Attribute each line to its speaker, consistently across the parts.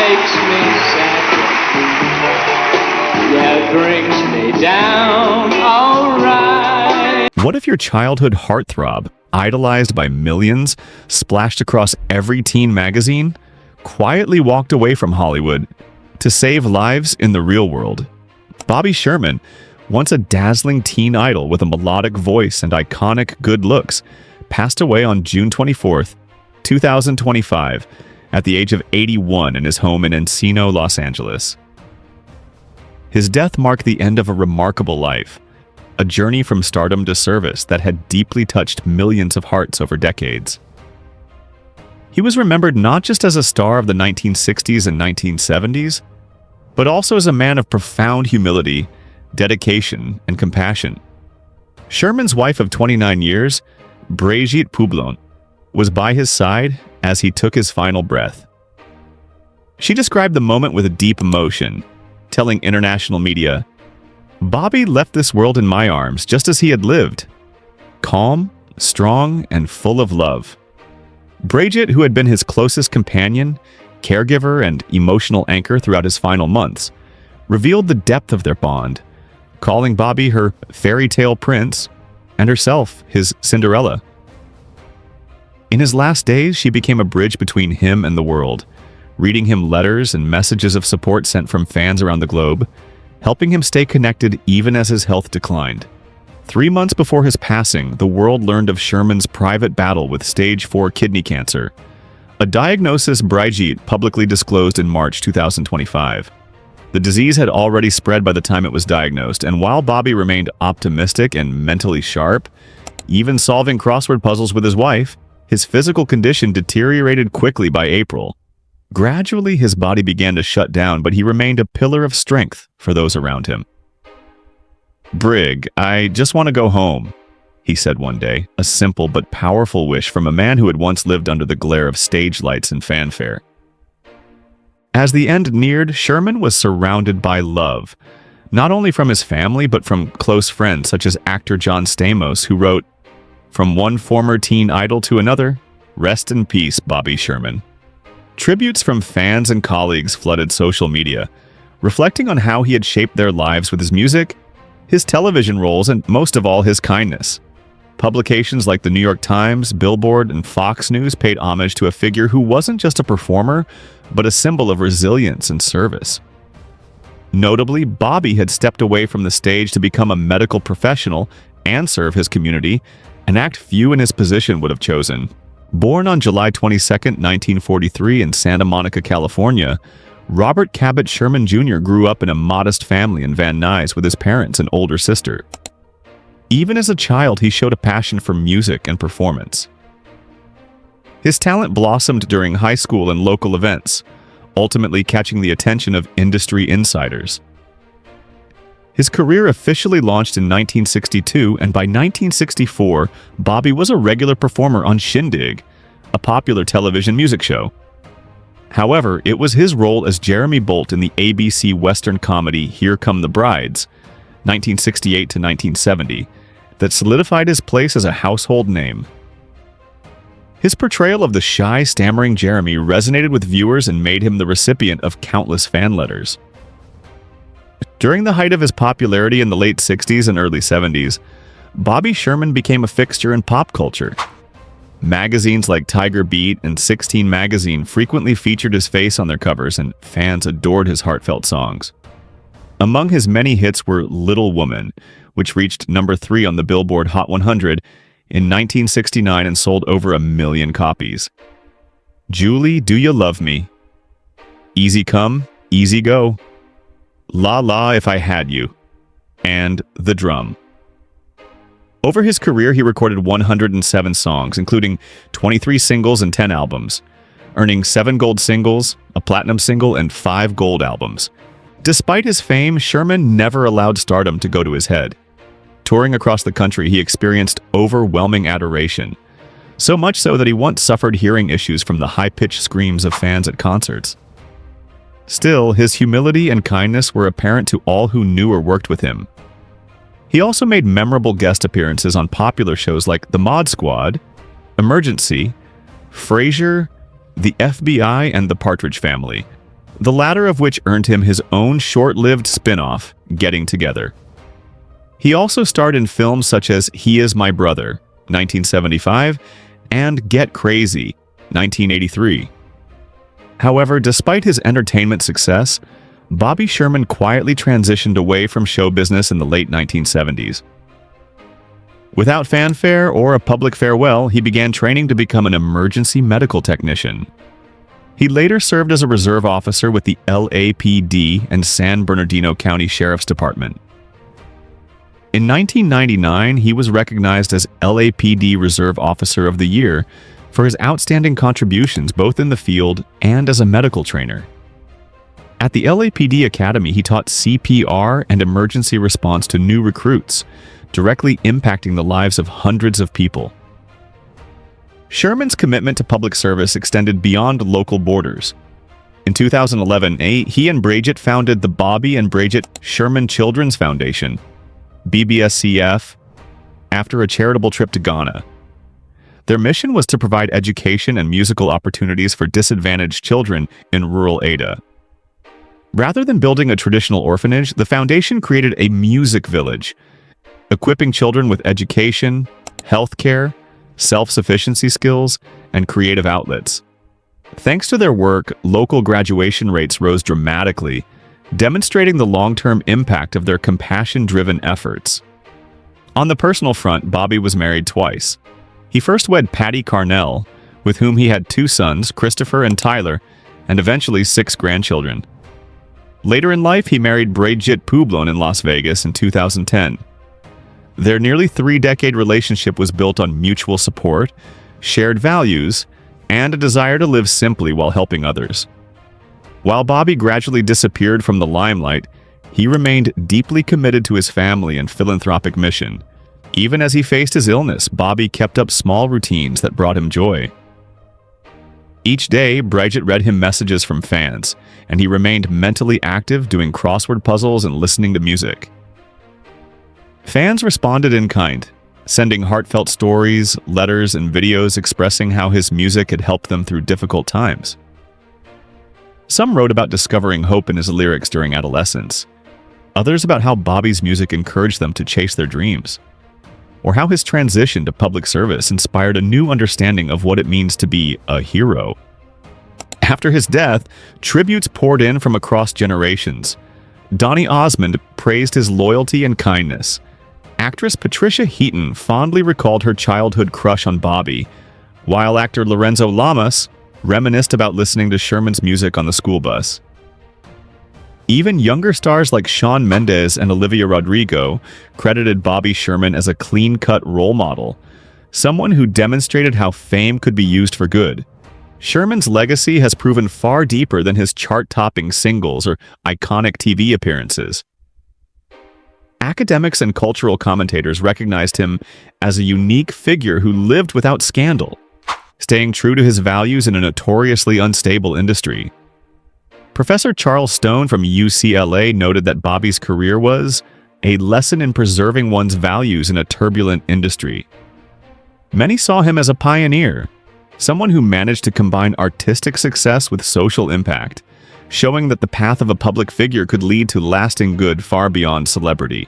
Speaker 1: makes me sad. Yeah, brings me down, alright.
Speaker 2: What if your childhood heartthrob, idolized by millions, splashed across every teen magazine, quietly walked away from Hollywood to save lives in the real world? Bobby Sherman, once a dazzling teen idol with a melodic voice and iconic good looks, passed away on June 24th, 2025, at the age of 81 in his home in Encino, Los Angeles. His death marked the end of a remarkable life, a journey from stardom to service that had deeply touched millions of hearts over decades. He was remembered not just as a star of the 1960s and 1970s, but also as a man of profound humility, dedication, and compassion. Sherman's wife of 29 years, Brigitte Poublon, was by his side as he took his final breath. She described the moment with a deep emotion, telling international media, "Bobby left this world in my arms just as he had lived, calm, strong, and full of love." Brigitte, who had been his closest companion, caregiver, and emotional anchor throughout his final months, revealed the depth of their bond, calling Bobby her fairy tale prince and herself his Cinderella. In his last days, she became a bridge between him and the world, reading him letters and messages of support sent from fans around the globe, helping him stay connected even as his health declined. 3 months before his passing, the world learned of Sherman's private battle with stage 4 kidney cancer, a diagnosis Brigitte publicly disclosed in March 2025. The disease had already spread by the time it was diagnosed, and while Bobby remained optimistic and mentally sharp, even solving crossword puzzles with his wife, his physical condition deteriorated quickly by April. Gradually, his body began to shut down, but he remained a pillar of strength for those around him. "Brig, I just want to go home," he said one day, a simple but powerful wish from a man who had once lived under the glare of stage lights and fanfare. As the end neared, Sherman was surrounded by love, not only from his family but from close friends such as actor John Stamos, who wrote, "From one former teen idol to another, rest in peace, Bobby Sherman." Tributes from fans and colleagues flooded social media, reflecting on how he had shaped their lives with his music, his television roles, and most of all, his kindness. Publications like the New York Times, Billboard, and Fox News paid homage to a figure who wasn't just a performer, but a symbol of resilience and service. Notably, Bobby had stepped away from the stage to become a medical professional and serve his community, an act few in his position would have chosen. Born on July 22, 1943 in Santa Monica, California, Robert Cabot Sherman Jr. grew up in a modest family in Van Nuys with his parents and older sister. Even as a child, he showed a passion for music and performance. His talent blossomed during high school and local events, ultimately catching the attention of industry insiders. His career officially launched in 1962, and by 1964, Bobby was a regular performer on Shindig, a popular television music show. However, it was his role as Jeremy Bolt in the ABC Western comedy Here Come the Brides, 1968 to 1970, that solidified his place as a household name. His portrayal of the shy, stammering Jeremy resonated with viewers and made him the recipient of countless fan letters. During the height of his popularity in the late 60s and early 70s, Bobby Sherman became a fixture in pop culture. Magazines like Tiger Beat and 16 Magazine frequently featured his face on their covers, and fans adored his heartfelt songs. Among his many hits were Little Woman, which reached number 3 on the Billboard Hot 100 in 1969 and sold over 1 million copies. Julie, Do You Love Me? Easy Come, Easy Go, La La If I Had You, and The Drum. Over his career, he recorded 107 songs, including 23 singles and 10 albums, earning 7 gold singles, a platinum single, and 5 gold albums. Despite his fame, Sherman never allowed stardom to go to his head. Touring across the country, he experienced overwhelming adoration, so much so that he once suffered hearing issues from the high-pitched screams of fans at concerts. Still, his humility and kindness were apparent to all who knew or worked with him. He also made memorable guest appearances on popular shows like The Mod Squad, Emergency, Frasier, The FBI, and The Partridge Family, the latter of which earned him his own short-lived spin-off, Getting Together. He also starred in films such as He Is My Brother, 1975, and Get Crazy, 1983. However, despite his entertainment success, Bobby Sherman quietly transitioned away from show business in the late 1970s. Without fanfare or a public farewell, he began training to become an emergency medical technician. He later served as a reserve officer with the LAPD and San Bernardino County Sheriff's Department. In 1999, he was recognized as LAPD Reserve Officer of the Year for his outstanding contributions both in the field and as a medical trainer. At the LAPD Academy, he taught CPR and emergency response to new recruits, directly impacting the lives of hundreds of people. Sherman's commitment to public service extended beyond local borders. In 2011, he and Bridget founded the Bobby and Bridget Sherman Children's Foundation, BBSCF, after a charitable trip to Ghana. Their mission was to provide education and musical opportunities for disadvantaged children in rural Ada. Rather than building a traditional orphanage, the foundation created a music village, equipping children with education, healthcare, self-sufficiency skills, and creative outlets. Thanks to their work, local graduation rates rose dramatically, demonstrating the long-term impact of their compassion-driven efforts. On the personal front, Bobby was married twice. He first wed Patty Carnell, with whom he had 2 sons, Christopher and Tyler, and eventually 6 grandchildren. Later in life, he married Bridget Publon in Las Vegas in 2010. Their nearly 3-decade relationship was built on mutual support, shared values, and a desire to live simply while helping others. While Bobby gradually disappeared from the limelight, he remained deeply committed to his family and philanthropic mission. Even as he faced his illness, Bobby kept up small routines that brought him joy. Each day, Bridget read him messages from fans, and he remained mentally active doing crossword puzzles and listening to music. Fans responded in kind, sending heartfelt stories, letters, and videos expressing how his music had helped them through difficult times. Some wrote about discovering hope in his lyrics during adolescence, others about how Bobby's music encouraged them to chase their dreams, or how his transition to public service inspired a new understanding of what it means to be a hero. After his death, tributes poured in from across generations. Donny Osmond praised his loyalty and kindness. Actress Patricia Heaton fondly recalled her childhood crush on Bobby, while actor Lorenzo Lamas reminisced about listening to Sherman's music on the school bus. Even younger stars like Shawn Mendes and Olivia Rodrigo credited Bobby Sherman as a clean-cut role model, someone who demonstrated how fame could be used for good. Sherman's legacy has proven far deeper than his chart-topping singles or iconic TV appearances. Academics and cultural commentators recognized him as a unique figure who lived without scandal, staying true to his values in a notoriously unstable industry. Professor Charles Stone from UCLA noted that Bobby's career was a lesson in preserving one's values in a turbulent industry. Many saw him as a pioneer, someone who managed to combine artistic success with social impact, showing that the path of a public figure could lead to lasting good far beyond celebrity.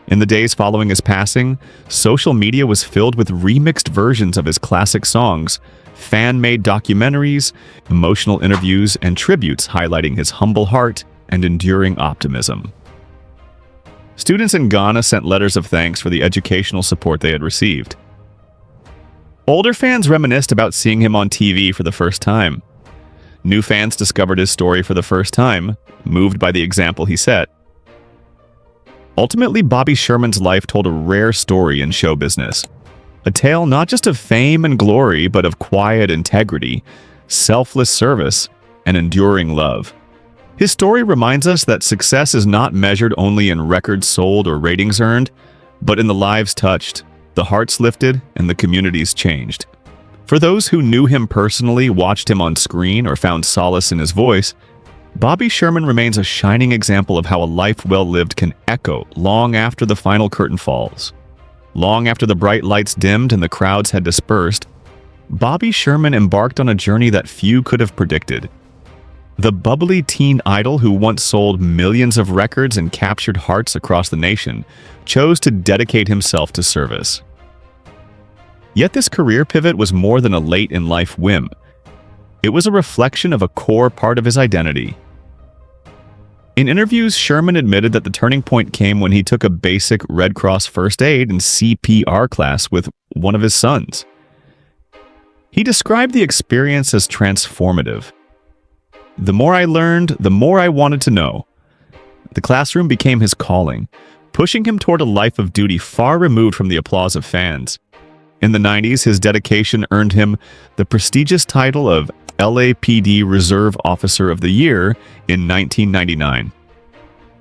Speaker 2: In the days following his passing, social media was filled with remixed versions of his classic songs, fan-made documentaries, emotional interviews, and tributes highlighting his humble heart and enduring optimism. Students in Ghana sent letters of thanks for the educational support they had received. Older fans reminisced about seeing him on TV for the first time. New fans discovered his story for the first time, moved by the example he set. Ultimately, Bobby Sherman's life told a rare story in show business. A tale not just of fame and glory, but of quiet integrity, selfless service, and enduring love. His story reminds us that success is not measured only in records sold or ratings earned, but in the lives touched, the hearts lifted, and the communities changed. For those who knew him personally, watched him on screen, or found solace in his voice, Bobby Sherman remains a shining example of how a life well lived can echo long after the final curtain falls. Long after the bright lights dimmed and the crowds had dispersed, Bobby Sherman embarked on a journey that few could have predicted. The bubbly teen idol who once sold millions of records and captured hearts across the nation chose to dedicate himself to service. Yet this career pivot was more than a late-in-life whim. It was a reflection of a core part of his identity. In interviews, Sherman admitted that the turning point came when he took a basic Red Cross first aid and CPR class with one of his sons. He described the experience as transformative. The more I learned, the more I wanted to know. The classroom became his calling, pushing him toward a life of duty far removed from the applause of fans. In the 90s, his dedication earned him the prestigious title of LAPD Reserve Officer of the Year in 1999.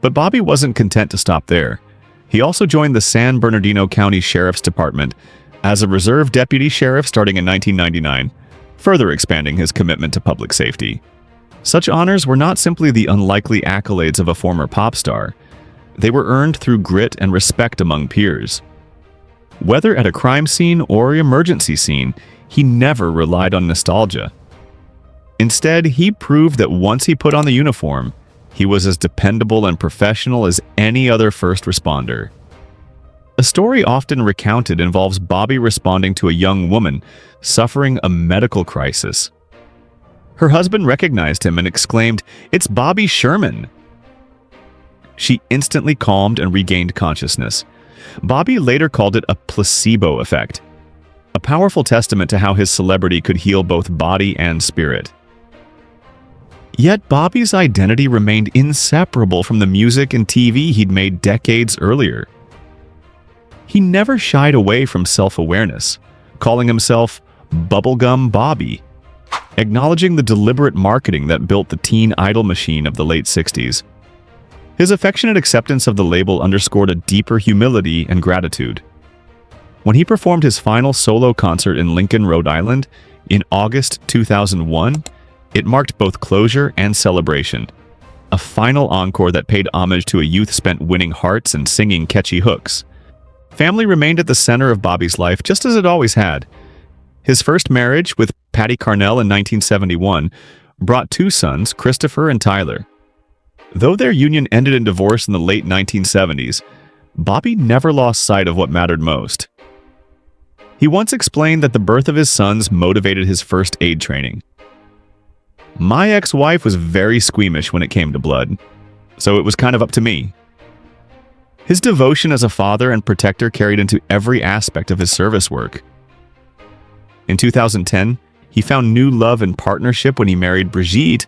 Speaker 2: But Bobby wasn't content to stop there. He also joined the San Bernardino County Sheriff's Department as a reserve deputy sheriff starting in 1999, further expanding his commitment to public safety. Such honors were not simply the unlikely accolades of a former pop star. They were earned through grit and respect among peers. Whether at a crime scene or emergency scene, he never relied on nostalgia. Instead, he proved that once he put on the uniform, he was as dependable and professional as any other first responder. A story often recounted involves Bobby responding to a young woman suffering a medical crisis. Her husband recognized him and exclaimed, "It's Bobby Sherman!" She instantly calmed and regained consciousness. Bobby later called it a placebo effect, a powerful testament to how his celebrity could heal both body and spirit. Yet Bobby's identity remained inseparable from the music and TV he'd made decades earlier. He never shied away from self-awareness, calling himself Bubblegum Bobby, acknowledging the deliberate marketing that built the teen idol machine of the late 60s. His affectionate acceptance of the label underscored a deeper humility and gratitude. When he performed his final solo concert in Lincoln, Rhode Island, in August 2001, it marked both closure and celebration, a final encore that paid homage to a youth spent winning hearts and singing catchy hooks. Family remained at the center of Bobby's life, just as it always had. His first marriage, with Patty Carnell in 1971, brought two sons, Christopher and Tyler. Though their union ended in divorce in the late 1970s, Bobby never lost sight of what mattered most. He once explained that the birth of his sons motivated his first aid training. "My ex-wife was very squeamish when it came to blood, so it was kind of up to me." His devotion as a father and protector carried into every aspect of his service work. In 2010, he found new love and partnership when he married Brigitte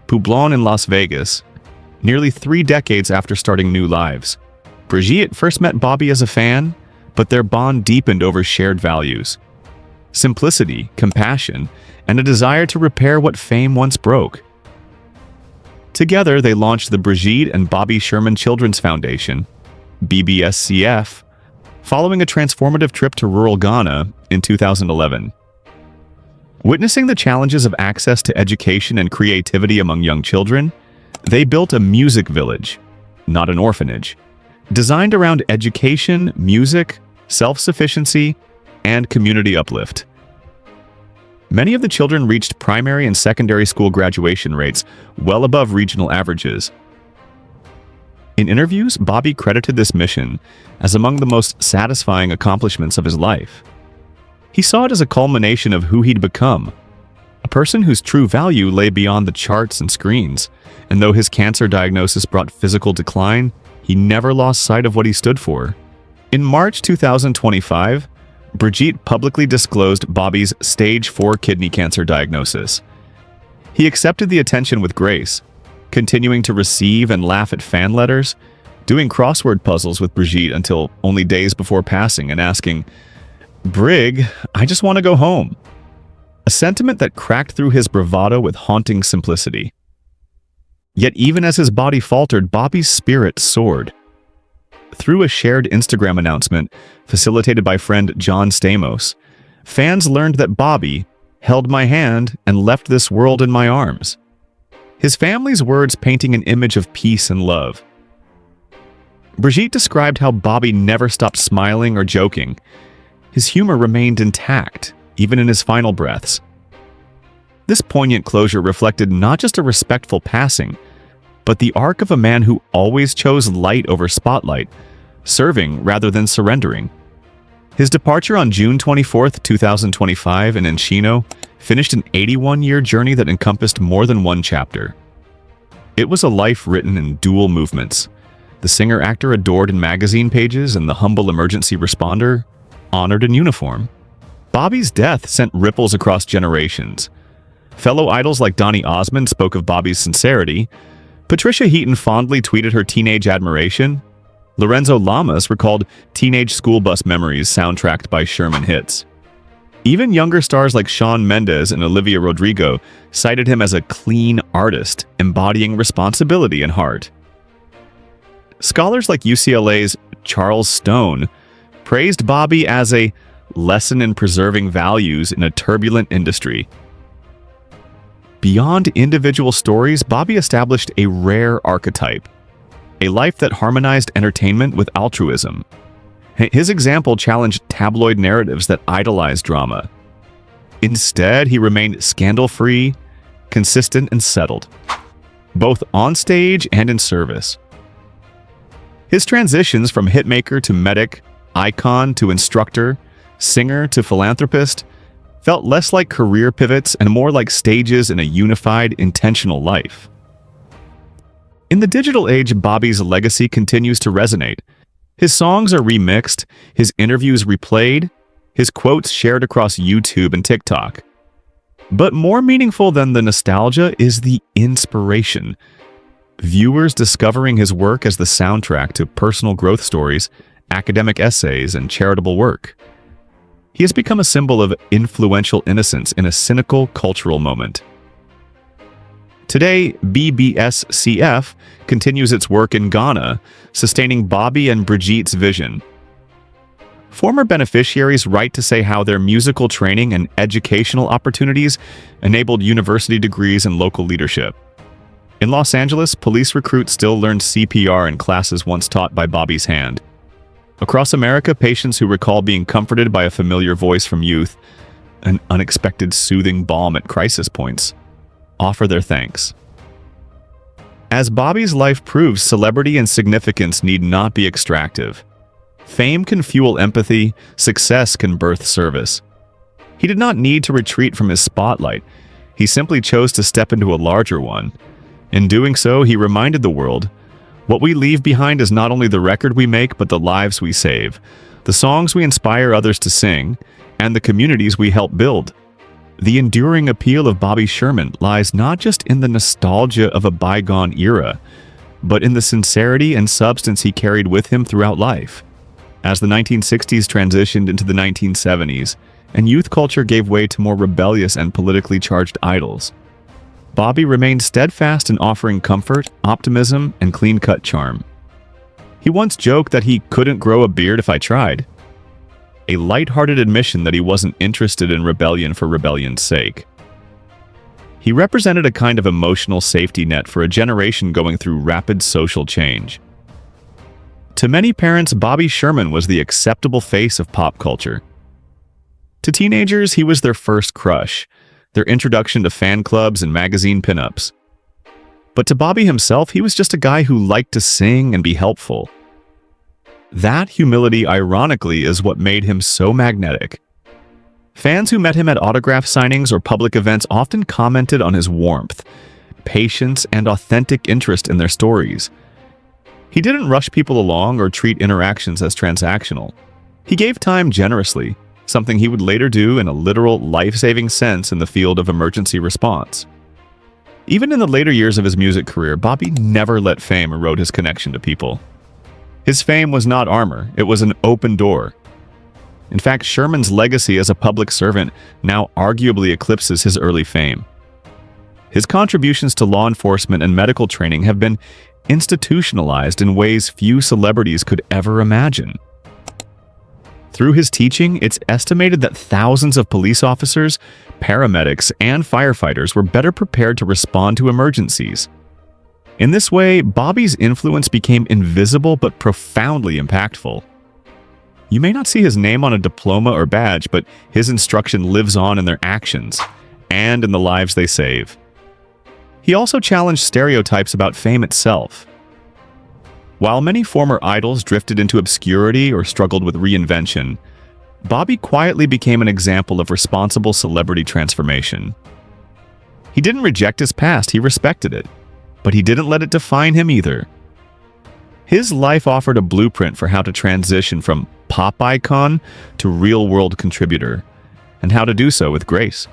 Speaker 2: Poublon in Las Vegas, nearly 3 decades after starting new lives. Brigitte first met Bobby as a fan, but their bond deepened over shared values: simplicity, compassion, and a desire to repair what fame once broke. Together, they launched the Brigitte and Bobby Sherman Children's Foundation, BBSCF, following a transformative trip to rural Ghana in 2011. Witnessing the challenges of access to education and creativity among young children, they built a music village, not an orphanage, designed around education, music, self-sufficiency, and community uplift. Many of the children reached primary and secondary school graduation rates well above regional averages. In interviews, Bobby credited this mission as among the most satisfying accomplishments of his life. He saw it as a culmination of who he'd become, a person whose true value lay beyond the charts and screens, and though his cancer diagnosis brought physical decline, he never lost sight of what he stood for. In March 2025, Brigitte publicly disclosed Bobby's stage 4 kidney cancer diagnosis. He accepted the attention with grace, continuing to receive and laugh at fan letters, doing crossword puzzles with Brigitte until only days before passing and asking, "Brig, I just want to go home." A sentiment that cracked through his bravado with haunting simplicity. Yet even as his body faltered, Bobby's spirit soared. Through a shared Instagram announcement facilitated by friend John Stamos, fans learned that Bobby held my hand and left this world in my arms. His family's words painting an image of peace and love. Brigitte described how Bobby never stopped smiling or joking. His humor remained intact, even in his final breaths. This poignant closure reflected not just a respectful passing, but the arc of a man who always chose light over spotlight, serving rather than surrendering. His departure on June 24, 2025 in Encino finished an 81-year journey that encompassed more than one chapter. It was a life written in dual movements. The singer-actor adored in magazine pages and the humble emergency responder honored in uniform. Bobby's death sent ripples across generations. Fellow idols like Donny Osmond spoke of Bobby's sincerity. Patricia Heaton fondly tweeted her teenage admiration. Lorenzo Lamas recalled teenage school bus memories soundtracked by Sherman hits. Even younger stars like Shawn Mendes and Olivia Rodrigo cited him as a clean artist, embodying responsibility and heart. Scholars like UCLA's Charles Stone praised Bobby as a lesson in preserving values in a turbulent industry. Beyond individual stories, Bobby established a rare archetype, a life that harmonized entertainment with altruism. His example challenged tabloid narratives that idolized drama. Instead, he remained scandal-free, consistent, and settled, both on stage and in service. His transitions from hitmaker to medic, icon to instructor, singer to philanthropist felt less like career pivots and more like stages in a unified, intentional life. In the digital age, Bobby's legacy continues to resonate. His songs are remixed, his interviews replayed, his quotes shared across YouTube and TikTok. But more meaningful than the nostalgia is the inspiration. Viewers discovering his work as the soundtrack to personal growth stories, academic essays, and charitable work. He has become a symbol of influential innocence in a cynical cultural moment. Today, BBSCF continues its work in Ghana, sustaining Bobby and Brigitte's vision. Former beneficiaries write to say how their musical training and educational opportunities enabled university degrees and local leadership. In Los Angeles, police recruits still learned CPR in classes once taught by Bobby's hand. Across America, patients who recall being comforted by a familiar voice from youth, an unexpected soothing balm at crisis points, offer their thanks. As Bobby's life proves, celebrity and significance need not be extractive. Fame can fuel empathy, success can birth service. He did not need to retreat from his spotlight. He simply chose to step into a larger one. In doing so, he reminded the world, what we leave behind is not only the record we make, but the lives we save, the songs we inspire others to sing, and the communities we help build. The enduring appeal of Bobby Sherman lies not just in the nostalgia of a bygone era, but in the sincerity and substance he carried with him throughout life. As the 1960s transitioned into the 1970s, and youth culture gave way to more rebellious and politically charged idols, Bobby remained steadfast in offering comfort, optimism, and clean-cut charm. He once joked that he couldn't grow a beard if I tried, a light-hearted admission that he wasn't interested in rebellion for rebellion's sake. He represented a kind of emotional safety net for a generation going through rapid social change. To many parents, Bobby Sherman was the acceptable face of pop culture. To teenagers, he was their first crush, their introduction to fan clubs and magazine pinups. But to Bobby himself, he was just a guy who liked to sing and be helpful. That humility, ironically, is what made him so magnetic. Fans who met him at autograph signings or public events often commented on his warmth, patience, and authentic interest in their stories. He didn't rush people along or treat interactions as transactional. He gave time generously, something he would later do in a literal life-saving sense in the field of emergency response. Even in the later years of his music career, Bobby never let fame erode his connection to people. His fame was not armor, it was an open door. In fact, Sherman's legacy as a public servant now arguably eclipses his early fame. His contributions to law enforcement and medical training have been institutionalized in ways few celebrities could ever imagine. Through his teaching, it's estimated that thousands of police officers, paramedics, and firefighters were better prepared to respond to emergencies. In this way, Bobby's influence became invisible but profoundly impactful. You may not see his name on a diploma or badge, but his instruction lives on in their actions, and in the lives they save. He also challenged stereotypes about fame itself. While many former idols drifted into obscurity or struggled with reinvention, Bobby quietly became an example of responsible celebrity transformation. He didn't reject his past, he respected it, but he didn't let it define him either. His life offered a blueprint for how to transition from pop icon to real-world contributor, and how to do so with grace.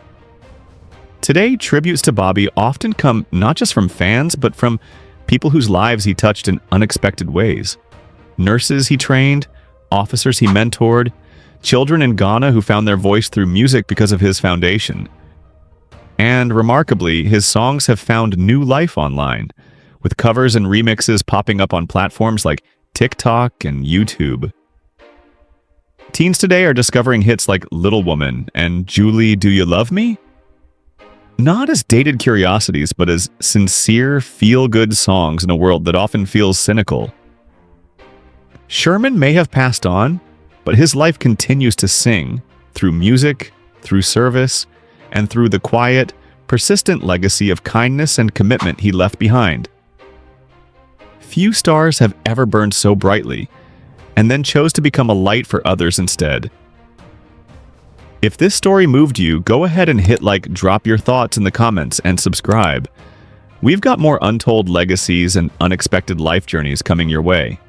Speaker 2: Today, tributes to Bobby often come not just from fans, but from people whose lives he touched in unexpected ways. Nurses he trained, officers he mentored, children in Ghana who found their voice through music because of his foundation. And remarkably, his songs have found new life online, with covers and remixes popping up on platforms like TikTok and YouTube. Teens today are discovering hits like Little Woman and Julie, Do You Love Me? Not as dated curiosities, but as sincere, feel-good songs in a world that often feels cynical. Sherman may have passed on, but his life continues to sing through music, through service, and through the quiet, persistent legacy of kindness and commitment he left behind. Few stars have ever burned so brightly, and then chose to become a light for others instead. If this story moved you, go ahead and hit like, drop your thoughts in the comments, and subscribe. We've got more untold legacies and unexpected life journeys coming your way.